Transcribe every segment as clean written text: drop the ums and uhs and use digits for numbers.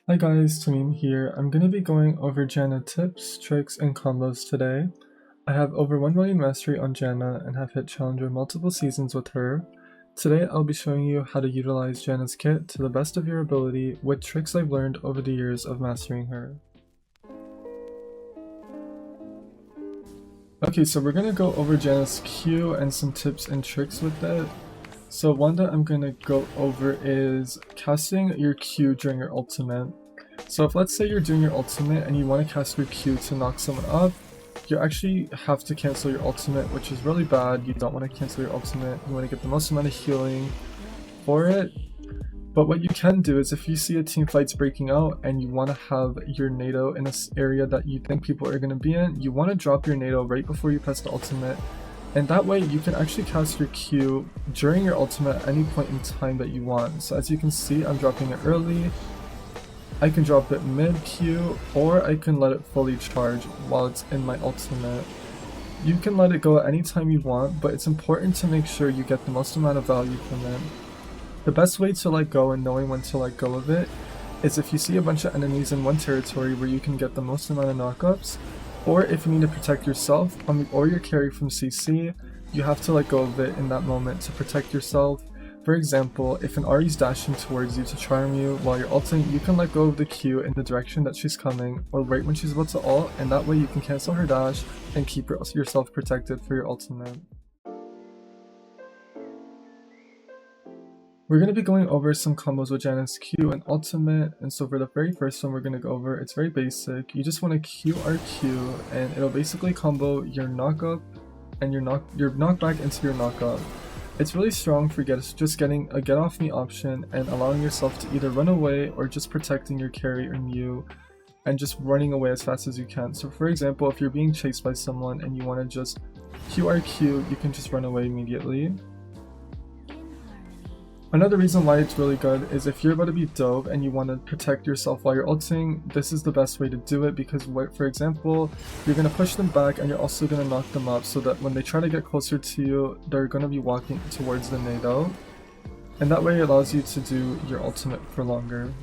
Hi guys, Tamim here. I'm going to be going over Janna tips, tricks, and combos today. I have over 1 million mastery on Janna and have hit Challenger multiple seasons with her. Today I'll be showing you how to utilize Janna's kit to the best of your ability with tricks I've learned over the years of mastering her. Okay, so we're going to go over Janna's Q and some tips and tricks with it. So one that I'm going to go over is casting your Q during your ultimate. So if let's say you're doing your ultimate and you want to cast your Q to knock someone up, you actually have to cancel your ultimate, which is really bad. You don't want to cancel your ultimate. You want to get the most amount of healing for it. But what you can do is if you see a team fight's breaking out and you want to have your NATO in this area that you think people are going to be in, you want to drop your NATO right before you press the ultimate. And that way you can actually cast your Q during your ultimate at any point in time that you want. So as you can see, I'm dropping it early. I can drop it mid-Q, or I can let it fully charge while it's in my ultimate. You can let it go at any time you want, but it's important to make sure you get the most amount of value from it. The best way to let go and knowing when to let go of it is if you see a bunch of enemies in one territory where you can get the most amount of knockups, or if you need to protect yourself or your carry from CC, you have to let go of it in that moment to protect yourself. For example, if an Ahri's dashing towards you to charm you while you're ulting, you can let go of the Q in the direction that she's coming, or right when she's about to ult, and that way you can cancel her dash and keep yourself protected for your ultimate. We're going to be going over some combos with Janna's Q and ultimate, and so for the very first one we're going to go over, it's very basic. You just want to Q R Q, and it'll basically combo your knockup and your knockback into your knockup. It's really strong for just getting a get off me option and allowing yourself to either run away or just protecting your carry or Mew and just running away as fast as you can. So for example, if you're being chased by someone and you want to just QRQ, you can just run away immediately. Another reason why it's really good is if you're about to be dove and you want to protect yourself while you're ulting, this is the best way to do it because, for example, you're going to push them back and you're also going to knock them up so that when they try to get closer to you, they're going to be walking towards the NATO. And that way it allows you to do your ultimate for longer.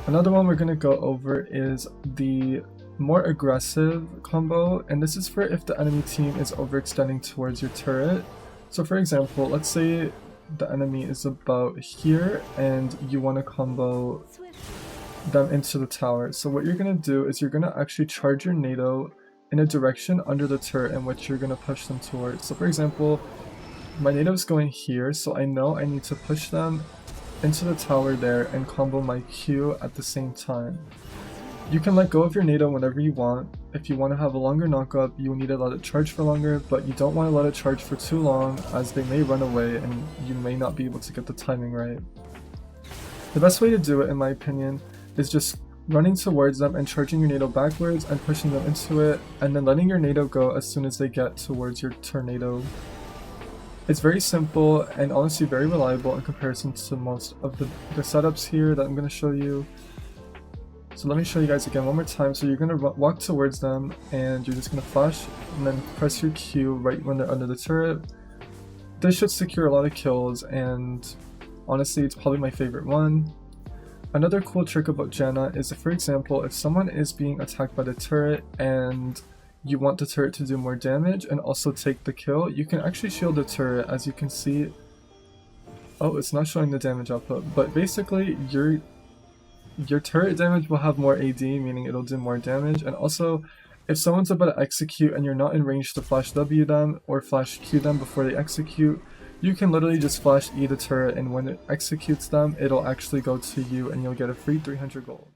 Another one we're going to go over is the more aggressive combo, and this is for if the enemy team is overextending towards your turret. So for example, let's say the enemy is about here and you want to combo them into the tower. So what you're going to do is you're going to actually charge your NATO in a direction under the turret in which you're going to push them towards. So for example, my NATO is going here, so I know I need to push them into the tower there and combo my Q at the same time. You can let go of your NATO whenever you want. If you want to have a longer knockup, you will need to let it charge for longer, but you don't want to let it charge for too long as they may run away and you may not be able to get the timing right. The best way to do it, in my opinion, is just running towards them and charging your NATO backwards and pushing them into it, and then letting your NATO go as soon as they get towards your tornado. It's very simple and honestly very reliable in comparison to most of the setups here that I'm going to show you. So let me show you guys again one more time. So you're going to walk towards them and you're just going to flash and then press your Q right when they're under the turret. This should secure a lot of kills and honestly it's probably my favorite one. Another cool trick about Janna is if, for example, if someone is being attacked by the turret and you want the turret to do more damage and also take the kill, you can actually shield the turret. As you can see, oh, it's not showing the damage output, but basically your turret damage will have more AD, meaning it'll do more damage, and also if someone's about to execute and you're not in range to flash W them or flash Q them before they execute, you can literally just flash E the turret and when it executes them, it'll actually go to you and you'll get a free 300 gold.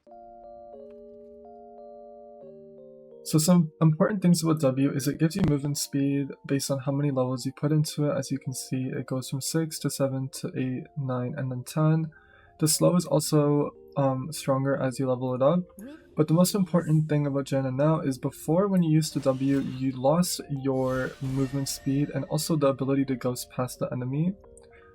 So some important things about W is it gives you movement speed based on how many levels you put into it. As you can see, it goes from 6 to 7 to 8, 9, and then 10. The slow is also stronger as you level it up, but the most important thing about Janna now is before, when you used the W, you lost your movement speed and also the ability to ghost past the enemy.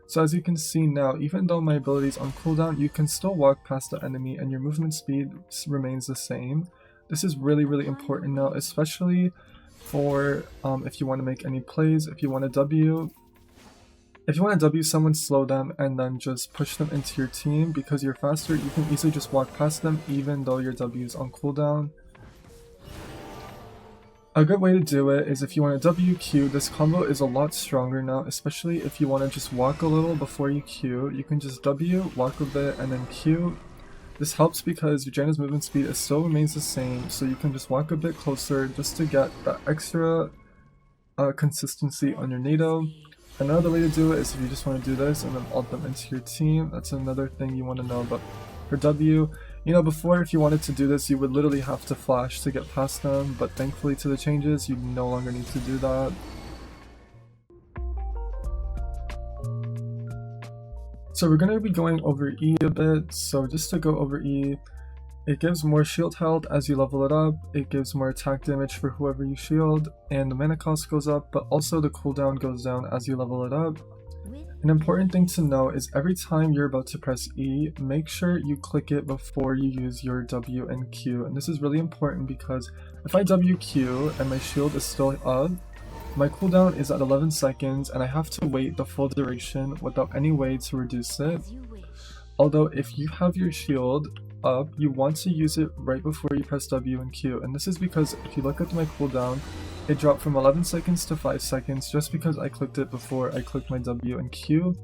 So as you can see now, even though my ability is on cooldown, you can still walk past the enemy and your movement speed remains the same. This is really important now, especially for if you want to make any plays. If you want a W, If you want to W someone, slow them and then just push them into your team. Because you're faster, you can easily just walk past them even though your W is on cooldown. A good way to do it is if you want to WQ, this combo is a lot stronger now, especially if you want to just walk a little before you Q. You can just W, walk a bit, and then Q. This helps because your Janna's movement speed still remains the same, so you can just walk a bit closer just to get that extra consistency on your NATO. Another way to do it is if you just want to do this and then ult them into your team. That's another thing you want to know about for W. You know, before, if you wanted to do this, you would literally have to flash to get past them, but thankfully to the changes, you no longer need to do that. So we're going to be going over E a bit. So just to go over E, it gives more shield health as you level it up, it gives more attack damage for whoever you shield, and the mana cost goes up, but also the cooldown goes down as you level it up. An important thing to know is every time you're about to press E, make sure you click it before you use your W and Q. And this is really important because if I WQ and my shield is still up, my cooldown is at 11 seconds and I have to wait the full duration without any way to reduce it. Although if you have your shield up, you want to use it right before you press W and Q. And this is because if you look at my cooldown, it dropped from 11 seconds to 5 seconds just because I clicked it before I clicked my W and Q.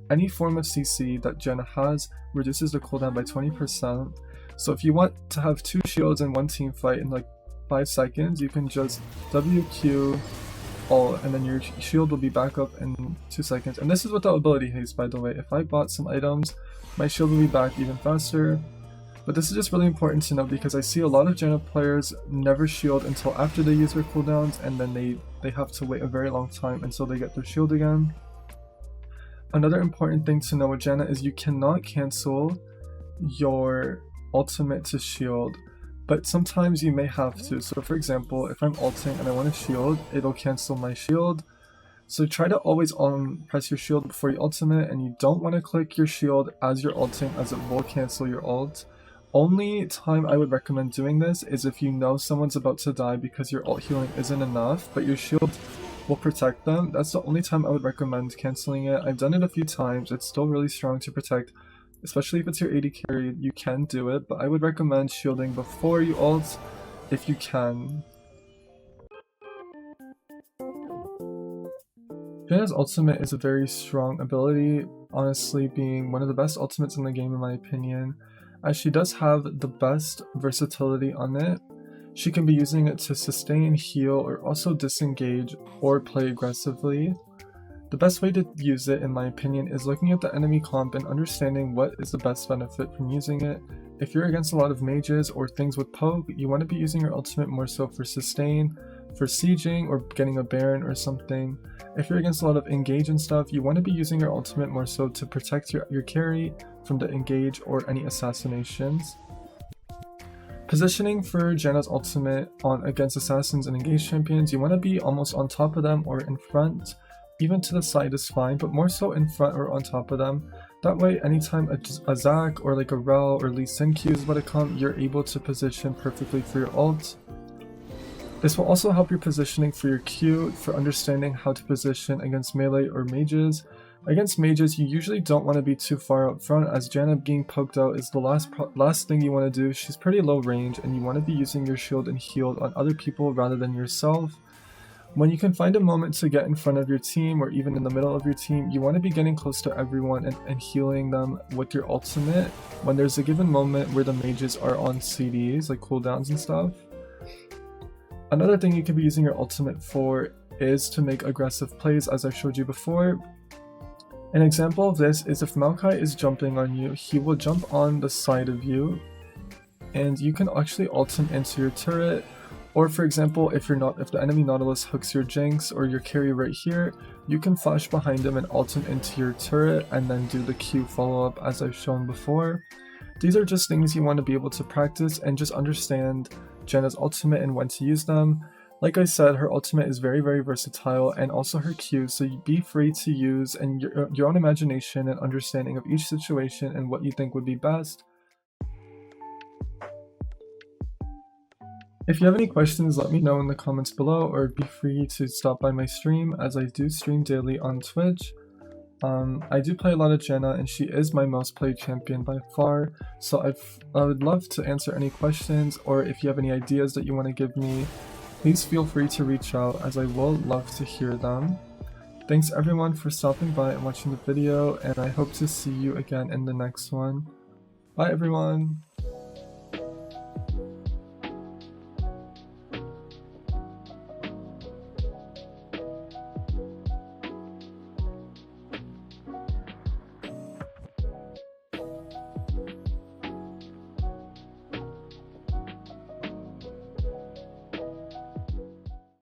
Any form of CC that Janna has reduces the cooldown by 20%. So if you want to have 2 shields in one team fight in like 5 seconds, you can just WQ ult and then your shield will be back up in 2 seconds. And this is without ability haste, by the way. If I bought some items, my shield will be back even faster. But this is just really important to know because I see a lot of Janna players never shield until after they use their cooldowns, and then they have to wait a very long time until they get their shield again. Another important thing to know with Janna is you cannot cancel your ultimate to shield, but sometimes you may have to. So for example, if I'm ulting and I want to shield, it'll cancel my shield. So try to always press your shield before you ultimate, and you don't want to click your shield as you're ulting as it will cancel your ult. Only time I would recommend doing this is if you know someone's about to die because your ult healing isn't enough, but your shield will protect them. That's the only time I would recommend cancelling it. I've done it a few times. It's still really strong to protect, especially if it's your AD carry. You can do it, but I would recommend shielding before you ult if you can. Janna's ultimate is a very strong ability, honestly being one of the best ultimates in the game in my opinion, as she does have the best versatility on it. She can be using it to sustain, heal, or also disengage or play aggressively. The best way to use it in my opinion is looking at the enemy comp and understanding what is the best benefit from using it. If you're against a lot of mages or things with poke, you want to be using your ultimate more so for sustain, for sieging, or getting a baron or something. If you're against a lot of engage and stuff, you want to be using your ultimate more so to protect your carry from the engage or any assassinations. Positioning for Janna's ultimate against assassins and engage champions, you want to be almost on top of them or in front. Even to the side is fine, but more so in front or on top of them. That way, anytime a Zac or like a Rel or Lee Sin Q is about to come, you're able to position perfectly for your ult. This will also help your positioning for your Q, for understanding how to position against melee or mages. Against mages, you usually don't want to be too far up front, as Janna being poked out is the last thing you want to do. She's pretty low range, and you want to be using your shield and heal on other people rather than yourself. When you can find a moment to get in front of your team or even in the middle of your team, you want to be getting close to everyone and healing them with your ultimate when there's a given moment where the mages are on CDs, like cooldowns and stuff. Another thing you can be using your ultimate for is to make aggressive plays, as I showed you before. An example of this is if Maokai is jumping on you, he will jump on the side of you, and you can actually ult him into your turret. Or for example, if the enemy Nautilus hooks your Jinx or your carry right here, you can flash behind him and ult him into your turret and then do the Q follow-up as I've shown before. These are just things you want to be able to practice and just understand Janna's ultimate and when to use them. Like I said, her ultimate is very, very versatile, and also her Q, so you be free to use and your own imagination and understanding of each situation and what you think would be best. If you have any questions, let me know in the comments below, or be free to stop by my stream, as I do stream daily on Twitch. I do play a lot of Janna, and she is my most played champion by far, so I would love to answer any questions, or if you have any ideas that you want to give me, please feel free to reach out, as I will love to hear them. Thanks everyone for stopping by and watching the video, and I hope to see you again in the next one. Bye everyone!